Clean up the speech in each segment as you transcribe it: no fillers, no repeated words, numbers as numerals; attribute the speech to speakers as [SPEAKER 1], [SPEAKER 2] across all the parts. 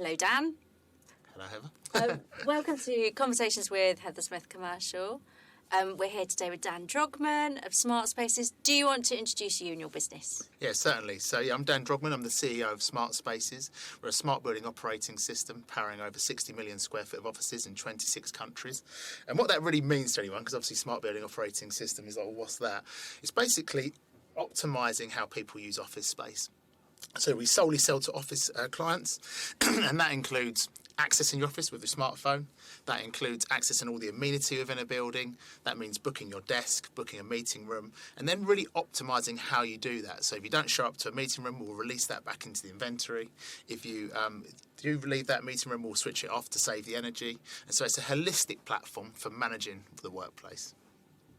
[SPEAKER 1] Hello, Dan.
[SPEAKER 2] Hello, Heather.
[SPEAKER 1] Welcome to Conversations with Heather Smith Commercial. We're here today with Dan Drogman of Smartspaces. Do you want to introduce you and your business?
[SPEAKER 2] Yeah, certainly. So, I'm Dan Drogman. I'm the CEO of Smartspaces. We're a smart building operating system powering over 60 million square foot of offices in 26 countries. And what that really means to anyone, because obviously smart building operating system is like, well, what's that? It's basically optimizing how people use office space. So we solely sell to office clients, and that includes accessing your office with your smartphone. That includes accessing all the amenity within a building. That means booking your desk, booking a meeting room, and then really optimizing how you do that. So if you don't show up to a meeting room, we'll release that back into the inventory. If you do leave that meeting room, we'll switch it off to save the energy. And so it's a holistic platform for managing the workplace.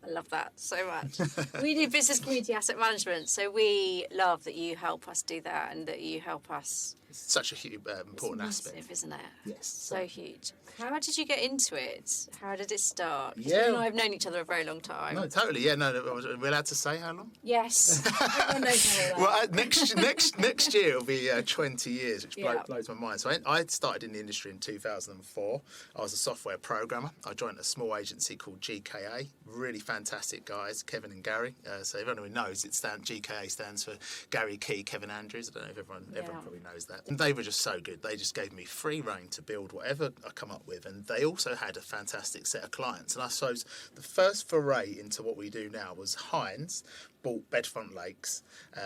[SPEAKER 1] I love that so much. We do business community asset management, so we love that you help us do that and that you help us.
[SPEAKER 2] It's such a huge, important
[SPEAKER 1] massive,
[SPEAKER 2] aspect,
[SPEAKER 1] isn't it?
[SPEAKER 2] Yes,
[SPEAKER 1] so huge. How did you get into it? How did it start?
[SPEAKER 2] Yeah,
[SPEAKER 1] you and I have known each other a very long time.
[SPEAKER 2] No, totally. Yeah, no. Are we allowed to say how long?
[SPEAKER 1] Yes. Everyone knows how long.
[SPEAKER 2] Well, next year it'll be 20 years, which blows my mind. So I started in the industry in 2004. I was a software programmer. I joined a small agency called GKA. Really fantastic guys, Kevin and Gary. So if anyone knows, GKA stands for Gary Key, Kevin Andrews. I don't know if everyone probably knows that. And they were just so good. They just gave me free rein to build whatever I come up with. And they also had a fantastic set of clients. And I suppose the first foray into what we do now was Hines bought Bedfront Lakes.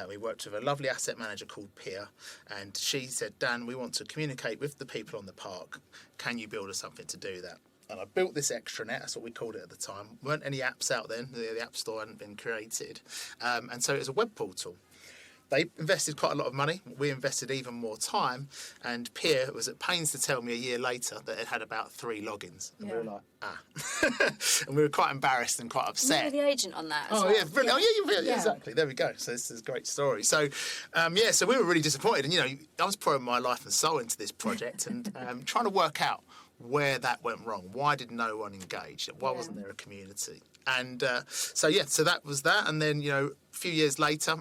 [SPEAKER 2] We worked with a lovely asset manager called Pia, and she said, Dan, we want to communicate with the people on the park. Can you build us something to do that? And I built this extranet, that's what we called it at the time. Weren't any apps out then, the App Store hadn't been created. And so it was a web portal. They invested quite a lot of money. We invested even more time. And Pierre was at pains to tell me a year later that it had about 3 logins. And we were like, and we were quite embarrassed and quite upset.
[SPEAKER 1] You were the agent on that as
[SPEAKER 2] well.
[SPEAKER 1] Yeah,
[SPEAKER 2] brilliant. Yeah, exactly. There we go. So this is a great story. So, so we were really disappointed. And, I was pouring my life and soul into this project and trying to work out where that went wrong. Why did no one engage? Why wasn't there a community? And so that was that. And then, a few years later,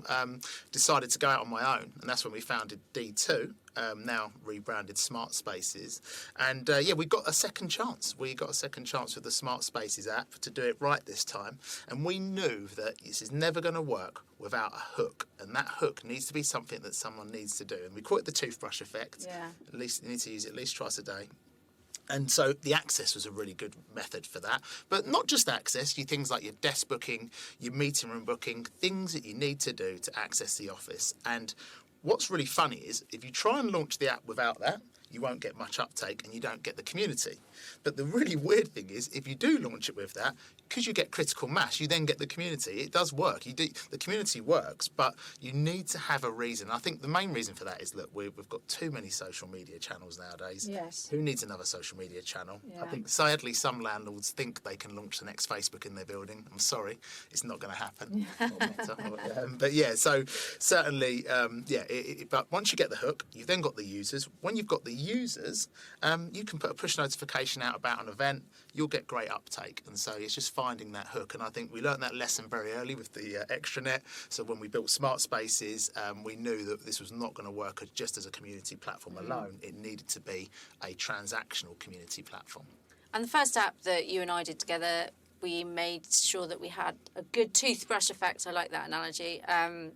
[SPEAKER 2] decided to go out on my own. And that's when we founded D2, now rebranded Smartspaces. And we got a second chance. We got a second chance with the Smartspaces app to do it right this time. And we knew that this is never going to work without a hook. And that hook needs to be something that someone needs to do. And we call it the toothbrush effect.
[SPEAKER 1] Yeah.
[SPEAKER 2] At least you need to use it at least twice a day. And so the access was a really good method for that. But not just access, things like your desk booking, your meeting room booking, things that you need to do to access the office. And what's really funny is if you try and launch the app without that, you won't get much uptake and you don't get the community. But the really weird thing is if you do launch it with that, because you get critical mass, you then get the community. It does work. The community works, but you need to have a reason. I think the main reason for that is, look, we've got too many social media channels nowadays.
[SPEAKER 1] Yes.
[SPEAKER 2] Who needs another social media channel?
[SPEAKER 1] Yeah.
[SPEAKER 2] I think, sadly, some landlords think they can launch the next Facebook in their building. I'm sorry, it's not going to happen. So certainly, but once you get the hook, you've then got the users. When you've got the users, you can put a push notification out about an event. You'll get great uptake. And so it's just finding that hook. And I think we learned that lesson very early with the extranet. So when we built Smartspaces, we knew that this was not going to work just as a community platform alone. It needed to be a transactional community platform.
[SPEAKER 1] And the first app that you and I did together, we made sure that we had a good toothbrush effect. I like that analogy,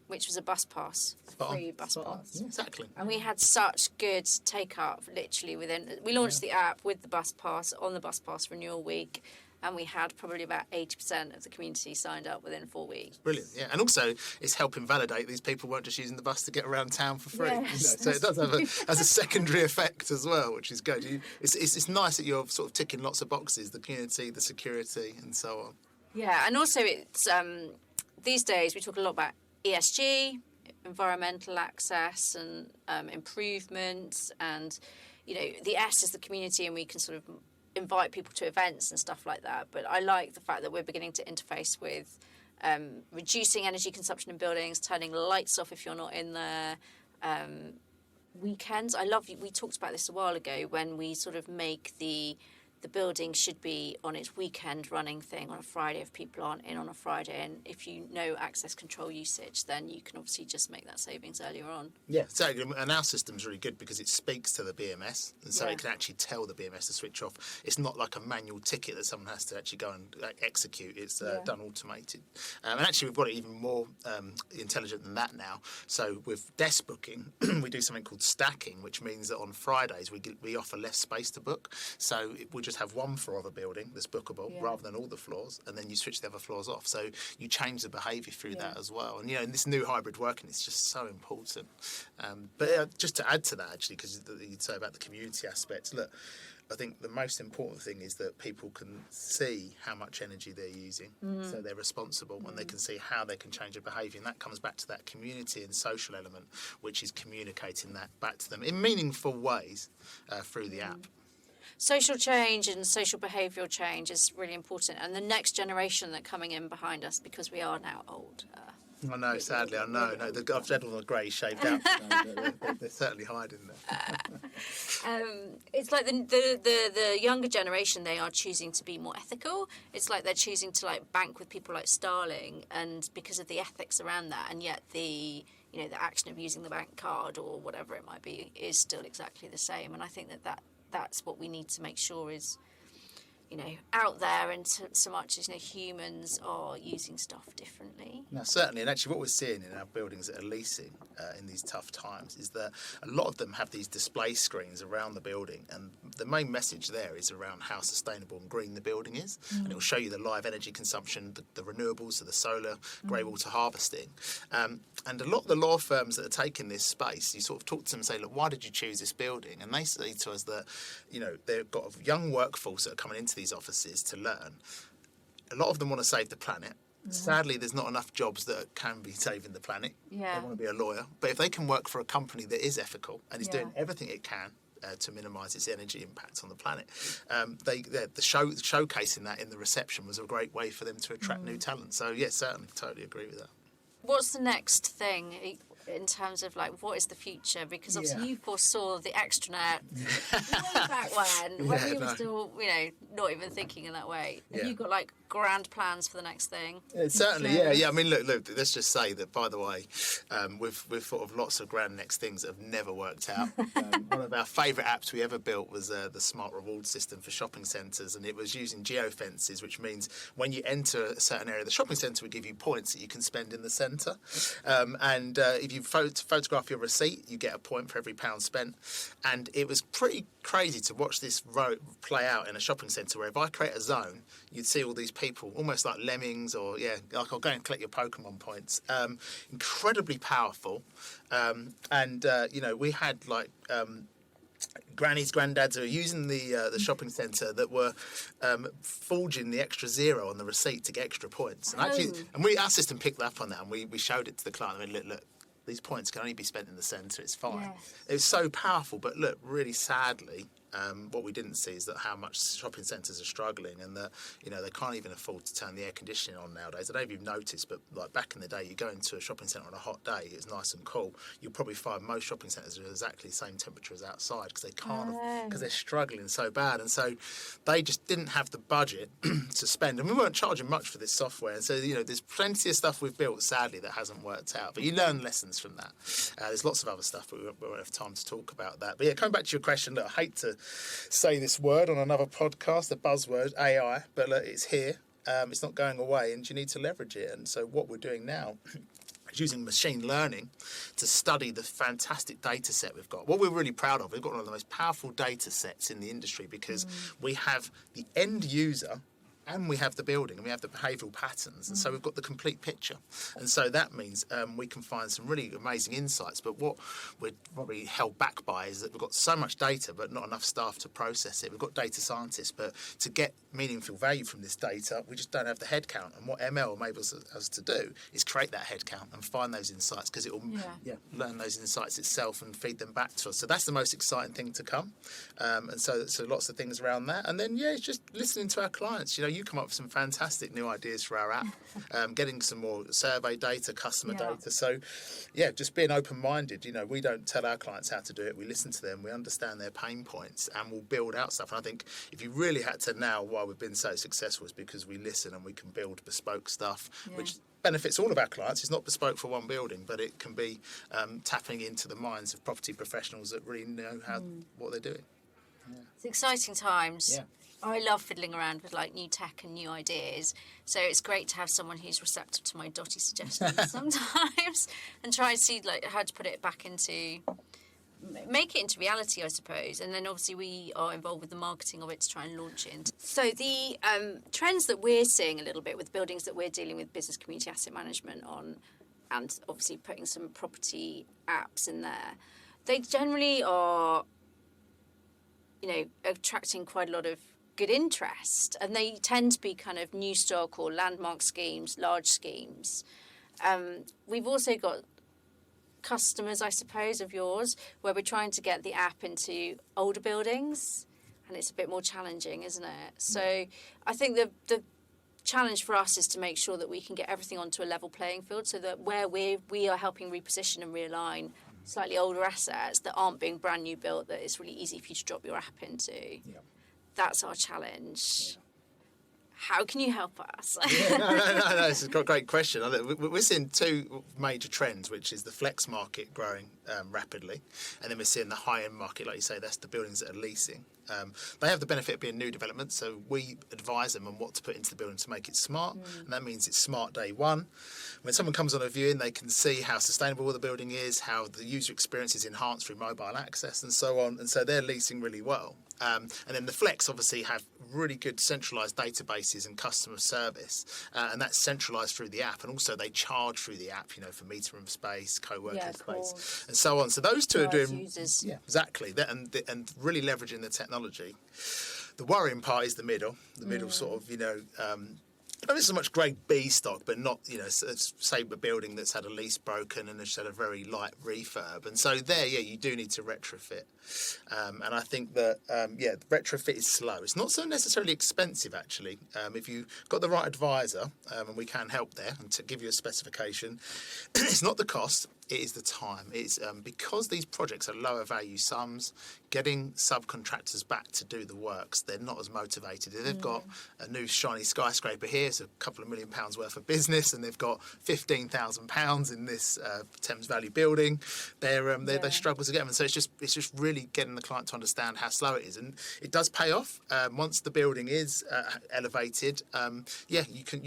[SPEAKER 1] which was a bus pass, free bus pass.
[SPEAKER 2] Yeah, exactly.
[SPEAKER 1] And we had such good take-up, literally within. We launched the app with the bus pass on the bus pass renewal week. And we had probably about 80% of the community signed up within 4 weeks.
[SPEAKER 2] Brilliant, yeah. And also, it's helping validate these people weren't just using the bus to get around town for free.
[SPEAKER 1] Yes.
[SPEAKER 2] So it does have as a secondary effect as well, which is good. It's nice that you're sort of ticking lots of boxes, the community, the security, and so on.
[SPEAKER 1] Yeah, and also it's these days we talk a lot about ESG, environmental access and improvements, and, the S is the community, and we can sort of invite people to events and stuff like that. But I like the fact that we're beginning to interface with reducing energy consumption in buildings, turning lights off if you're not in there, weekends. We talked about this a while ago when we sort of make the the building should be on its weekend running thing on a Friday if people aren't in on a Friday. And if you know access control usage, then you can obviously just make that savings earlier on.
[SPEAKER 2] Yeah, exactly. And our system's really good because it speaks to the BMS, and so it can actually tell the BMS to switch off. It's not like a manual ticket that someone has to actually go and execute. It's done automated. And actually, we've got it even more intelligent than that now. So with desk booking, we do something called stacking, which means that on Fridays we offer less space to book. So we just have one floor of a building that's bookable rather than all the floors, and then you switch the other floors off. So you change the behaviour through that as well. And in this new hybrid working, it's just so important. But just to add to that, actually, because you'd say about the community aspects, look, I think the most important thing is that people can see how much energy they're using, so they're responsible, and they can see how they can change their behaviour. And that comes back to that community and social element, which is communicating that back to them in meaningful ways through the app.
[SPEAKER 1] Social change and social behavioural change is really important, and the next generation that are coming in behind us, because we are now old.
[SPEAKER 2] I know, sadly, I know. No, I've had all the grey shaved out. They're certainly hiding there.
[SPEAKER 1] It's like the younger generation, they are choosing to be more ethical. It's like they're choosing to bank with people like Starling, and because of the ethics around that, and yet the action of using the bank card or whatever it might be is still exactly the same. And I think that's what we need to make sure is out there, and so much as humans are using stuff differently.
[SPEAKER 2] No, certainly, and actually what we're seeing in our buildings that are leasing in these tough times is that a lot of them have these display screens around the building, and the main message there is around how sustainable and green the building is, and it will show you the live energy consumption, the renewables, so the solar, grey water harvesting, and a lot of the law firms that are taking this space, you sort of talk to them and say, look, why did you choose this building? And they say to us that they've got a young workforce that are coming into these offices to learn. A lot of them want to save the planet. Sadly, there's not enough jobs that can be saving the planet. They want to be a lawyer. But if they can work for a company that is ethical and is doing everything it can to minimise its energy impact on the planet, showcasing that in the reception was a great way for them to attract new talent. So, yes, certainly, totally agree with that.
[SPEAKER 1] What's the next thing in terms of what is the future? Because obviously you foresaw the extranet way back when we were still, not even thinking in that way. Have you got grand plans for the next thing?
[SPEAKER 2] Certainly, yeah. I mean, look. Let's just say that, by the way, we've thought of lots of grand next things that have never worked out. One of our favourite apps we ever built was the Smart Reward system for shopping centres, and it was using geofences, which means when you enter a certain area of the shopping centre, we give you points that you can spend in the centre, and if you photograph your receipt, you get a point for every £1 spent. And it was pretty crazy to watch this play out in a shopping centre, where if I create a zone, you'd see all these people almost like lemmings, or I'll go and collect your Pokemon points. Incredibly powerful, and we had grannies, granddads who are using the shopping centre that were forging the extra zero on the receipt to get extra points. And our system picked up on that, and we showed it to the client. I mean, look, these points can only be spent in the centre. It's fine. Yes. It was so powerful, but look, really sadly, what we didn't see is that how much shopping centres are struggling, and that they can't even afford to turn the air conditioning on nowadays. I don't know if you've noticed, but back in the day, you go into a shopping centre on a hot day, it's nice and cool. You'll probably find most shopping centres are exactly the same temperature as outside, because they can't, because they're struggling so bad, and so they just didn't have the budget to spend, and we weren't charging much for this software. And so there's plenty of stuff we've built, sadly, that hasn't worked out. But you learn lessons from that. There's lots of other stuff, but we won't have time to talk about that. But coming back to your question, look, I hate to say this word on another podcast, the buzzword AI, but look, it's here. It's not going away, and you need to leverage it. And so what we're doing now is using machine learning to study the fantastic data set we've got. What we're really proud of, we've got one of the most powerful data sets in the industry, because we have the end user, and we have the building, and we have the behavioural patterns, and so we've got the complete picture. And so that means we can find some really amazing insights. But what we're probably held back by is that we've got so much data, but not enough staff to process it. We've got data scientists, but to get meaningful value from this data, we just don't have the headcount. And what ML enables us to do is create that headcount and find those insights, because it will learn those insights itself and feed them back to us. So that's the most exciting thing to come. And so lots of things around that. And then, it's just listening to our clients. you come up with some fantastic new ideas for our app, getting some more survey data, customer data. So, yeah, just being open-minded. You know, we don't tell our clients how to do it. We listen to them, we understand their pain points, and we'll build out stuff. And I think if you really had to now why we've been so successful is because we listen and we can build bespoke stuff, which benefits all of our clients. It's not bespoke for one building, but it can be tapping into the minds of property professionals that really know what they're doing.
[SPEAKER 1] It's exciting times. I love fiddling around with like new tech and new ideas. So it's great to have someone who's receptive to my dotty suggestions sometimes and try and see like how to put it back into, make it into reality, I suppose. And then obviously we are involved with the marketing of it to try and launch it. So the trends that we're seeing a little bit with buildings that we're dealing with business community asset management on, and obviously putting some property apps in there, they generally are, you know, attracting quite a lot of good interest, and they tend to be kind of new stock or landmark schemes, large schemes. We've also got customers, I suppose, of yours, where we're trying to get the app into older buildings, and it's a bit more challenging, isn't it? So I think the challenge for us is to make sure that we can get everything onto a level playing field, so that where we are helping reposition and realign slightly older assets that aren't being brand new built, that it's really easy for you to drop your app into. That's our challenge. How can you help us?
[SPEAKER 2] No, it's a great question. We're seeing two major trends, which is the flex market growing rapidly, and then we're seeing the high-end market, like you say, that's the buildings that are leasing. They have the benefit of being new developments, so we advise them on what to put into the building to make it smart, and that means it's smart day one. When someone comes on a viewing, they can see how sustainable the building is, how the user experience is enhanced through mobile access, and so on, and so they're leasing really well. And then the flex obviously have really good centralised databases and customer service, and that's centralised through the app, and also they charge through the app, you know, for meter room space, co-working space, and so on. So those two are doing exactly that, and really leveraging the technology. The worrying part is the middle sort of, you know. Not so much grade B stock, but not, you know, say a building that's had a lease broken and has had a very light refurb. And so there, you do need to retrofit. And I think that, retrofit is slow. It's not so necessarily expensive, actually. If you've got the right advisor, and we can help there and to give you a specification, it's not the cost. It is the time. It's because these projects are lower value sums, getting subcontractors back to do the works, they're not as motivated. If they've got a new shiny skyscraper here, it's a couple of £1 million worth of business, and they've got £15,000 in this Thames Valley building, they struggle to get them. And so it's just really getting the client to understand how slow it is, and it does pay off once the building is elevated. You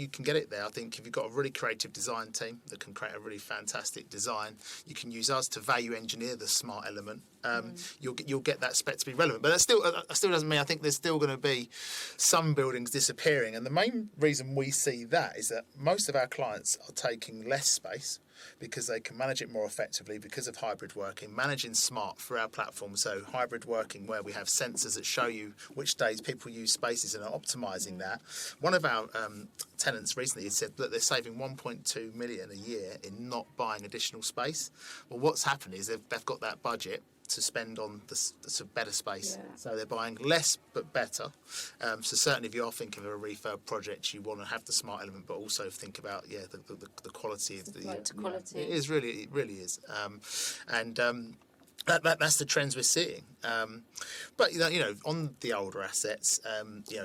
[SPEAKER 2] can get it there. I think if you've got a really creative design team that can create a really fantastic design, you can use us to value engineer the smart element. You'll get that spec to be relevant, but that still doesn't mean I think there's still going to be some buildings disappearing. And the main reason we see that is that most of our clients are taking less space because they can manage it more effectively because of hybrid working, managing smart through our platform. So hybrid working, where we have sensors that show you which days people use spaces and are optimising that. One of our tenants recently said that they're saving 1.2 million a year in not buying additional space. Well, what's happened is they've got that budget to spend on the better space. So they're buying less but better. So certainly if you are thinking of a refurb project, you want to have the smart element, but also think about the quality of the quality. It really is. That's the trends we're seeing. But you know, on the older assets,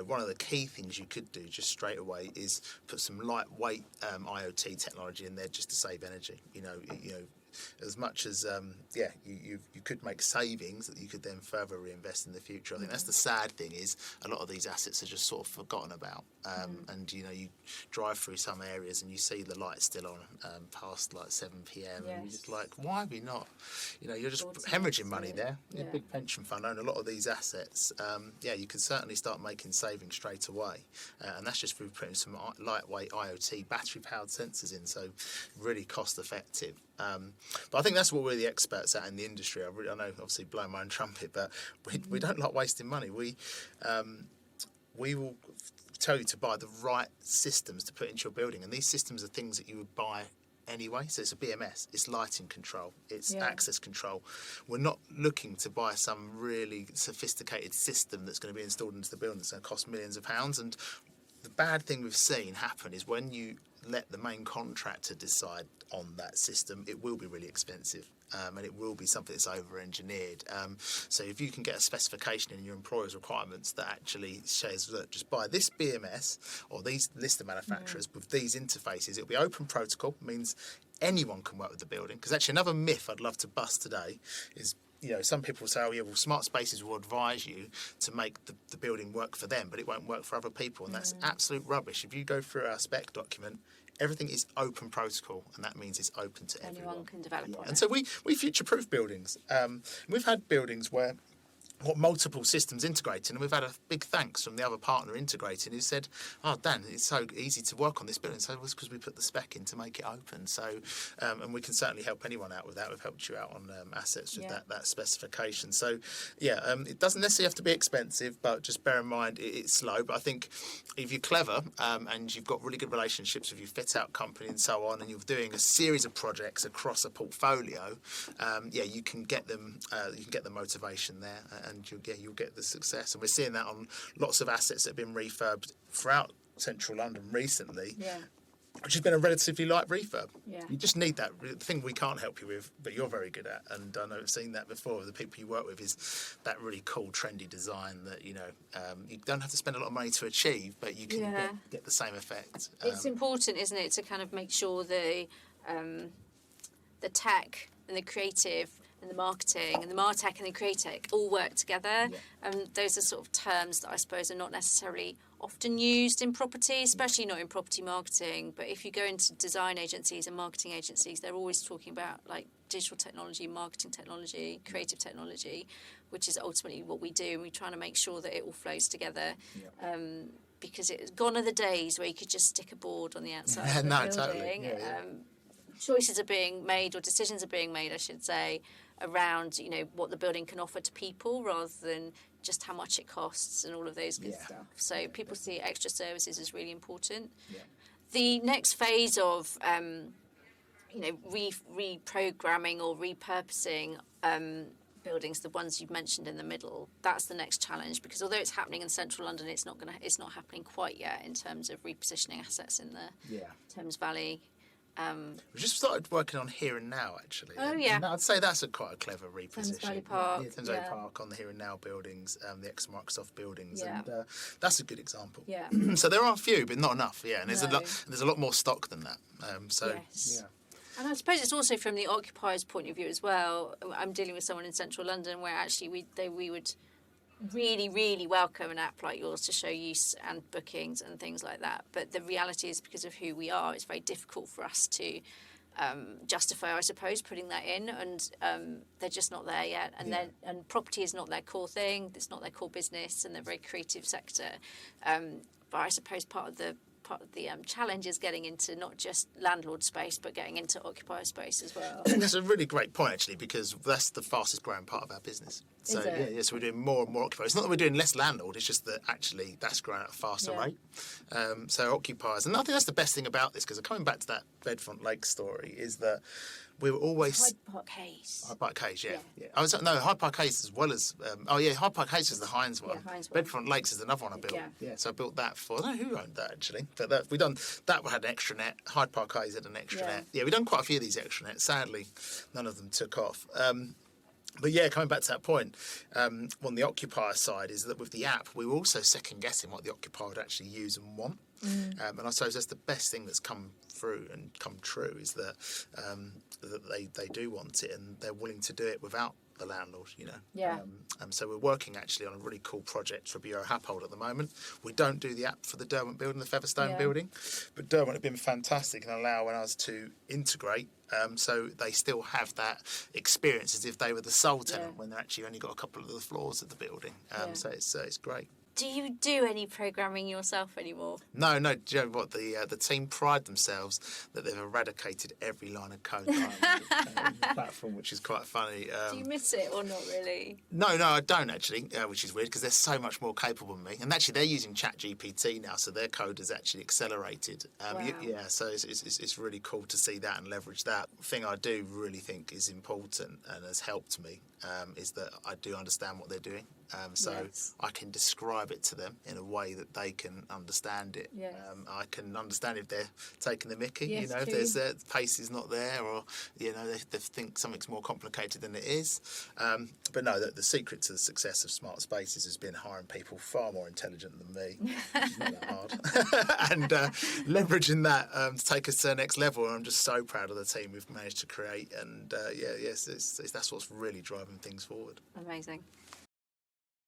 [SPEAKER 2] one of the key things you could do just straight away is put some lightweight IoT technology in there just to save energy. You know, as much as you could make savings that you could then further reinvest in the future. I think that's the sad thing, is a lot of these assets are just sort of forgotten about, and you drive through some areas and you see the lights still on past like 7 p.m. and you're just like, why have we not? You're just hemorrhaging money there. Your big pension fund own a lot of these assets. You can certainly start making savings straight away, and that's just through putting some lightweight IoT battery powered sensors in, so really cost effective. But I think that's what we're the experts at in the industry. I know, obviously, blowing my own trumpet, but we don't like wasting money. We will tell you to buy the right systems to put into your building, and these systems are things that you would buy anyway. So it's a BMS, it's lighting control, it's access control. We're not looking to buy some really sophisticated system that's going to be installed into the building that's going to cost millions of pounds. And the bad thing we've seen happen is when you let the main contractor decide on that system, it will be really expensive. And it will be something that's over-engineered. So if you can get a specification in your employer's requirements that actually says, look, just buy this BMS or these list of manufacturers with these interfaces, it'll be open protocol, means anyone can work with the building. Because actually another myth I'd love to bust today is, some people say, oh yeah, well, Smartspaces will advise you to make the building work for them, but it won't work for other people. And that's absolute rubbish. If you go through our spec document, everything is open protocol, and that means it's open to everyone.
[SPEAKER 1] Anyone can develop on it.
[SPEAKER 2] And so we future-proof buildings. We've had buildings where got multiple systems integrated, and we've had a big thanks from the other partner integrating who said, oh Dan, it's so easy to work on this building. So it was because we put the spec in to make it open. So and we can certainly help anyone out with that. We've helped you out on assets with that specification. So it doesn't necessarily have to be expensive, but just bear in mind it's slow. But I think if you're clever and you've got really good relationships with your fit out company and so on, and you're doing a series of projects across a portfolio, you can get them the motivation there, and you'll get the success. And we're seeing that on lots of assets that have been refurbed throughout central London recently, which has been a relatively light refurb. You just need that thing we can't help you with, but you're very good at. And I know I've seen that before. The people you work with is that really cool, trendy design that you don't have to spend a lot of money to achieve, but you can get the same effect.
[SPEAKER 1] It's important, isn't it, to kind of make sure the tech and the creative and the marketing and the martech and the createch all work together. Those are sort of terms that I suppose are not necessarily often used in property, especially not in property marketing. But if you go into design agencies and marketing agencies, they're always talking about like digital technology, marketing technology, creative technology, which is ultimately what we do. And we're trying to make sure that it all flows together. Because it's gone are the days where you could just stick a board on the outside of the building.
[SPEAKER 2] Totally.
[SPEAKER 1] Choices are being made, or decisions are being made, I should say, around what the building can offer to people rather than just how much it costs and all of those good stuff. So people see extra services as really important. The next phase of reprogramming or repurposing buildings, the ones you've mentioned in the middle, that's the next challenge, because although it's happening in central London, it's not happening quite yet in terms of repositioning assets in the Thames Valley.
[SPEAKER 2] We just started working on Here and Now, actually.
[SPEAKER 1] Oh, yeah.
[SPEAKER 2] And I'd say that's quite a clever repositioning.
[SPEAKER 1] Thames Valley Park.
[SPEAKER 2] Thames Valley Park on the Here and Now buildings, the ex-Microsoft buildings. And that's a good example. So there are a few, but not enough, and there's a lot more stock than that.
[SPEAKER 1] And I suppose it's also from the occupier's point of view as well. I'm dealing with someone in central London where actually we would really, really welcome an app like yours to show use and bookings and things like that. But the reality is, because of who we are, it's very difficult for us to justify, I suppose, putting that in. And they're just not there yet. And property is not their core thing. It's not their core business, and they're a very creative sector. But I suppose part of the challenge is getting into not just landlord space, but getting into occupier space as well.
[SPEAKER 2] That's a really great point, actually, because that's the fastest growing part of our business. So so we're doing more and more occupiers. It's not that we're doing less landlord, it's just that actually that's growing at a faster rate. So occupiers, and I think that's the best thing about this, because coming back to that Bedfont Lake story, is that we were always
[SPEAKER 1] Hyde Park Hayes.
[SPEAKER 2] Hyde Park Hayes, Hyde Park Hayes as well as Hyde Park Hayes is the Hines one. Bedfont Lakes is another one I built. So I built that for, I don't know who owned that actually, but that had an extranet. Hyde Park Hayes had an extranet. We've done quite a few of these extranets. Sadly, none of them took off. But coming back to that point, on the occupier side, is that with the app, we were also second guessing what the occupier would actually use and want. And I suppose that's the best thing that's come through and come true, is that they do want it, and they're willing to do it without the landlord, so we're working actually on a really cool project for Bureau Happold at the moment. We don't do the app for the Derwent building, the Featherstone building, but Derwent have been fantastic and allowing us to integrate, so they still have that experience as if they were the sole tenant when they're actually only got a couple of the floors of the building. So it's great.
[SPEAKER 1] Do you do any programming yourself anymore?
[SPEAKER 2] No. Do you know what? The team pride themselves that they've eradicated every line of code on the platform, which is quite funny.
[SPEAKER 1] Do you miss it or not really?
[SPEAKER 2] No, I don't actually, which is weird because they're so much more capable than me. And actually, they're using ChatGPT now, so their code has actually accelerated.
[SPEAKER 1] Wow.
[SPEAKER 2] So it's really cool to see that and leverage that. The thing I do really think is important and has helped me is that I do understand what they're doing. So
[SPEAKER 1] Yes.
[SPEAKER 2] I can describe it to them in a way that they can understand it.
[SPEAKER 1] Yes.
[SPEAKER 2] I can understand if they're taking the mickey,
[SPEAKER 1] Yes,
[SPEAKER 2] if
[SPEAKER 1] true.
[SPEAKER 2] there's the pace is not there, or they think something's more complicated than it is. But no, the secret to the success of Smartspaces has been hiring people far more intelligent than me, which is not that hard, and leveraging that to take us to the next level. And I'm just so proud of the team we've managed to create, and that's what's really driving things forward.
[SPEAKER 1] Amazing.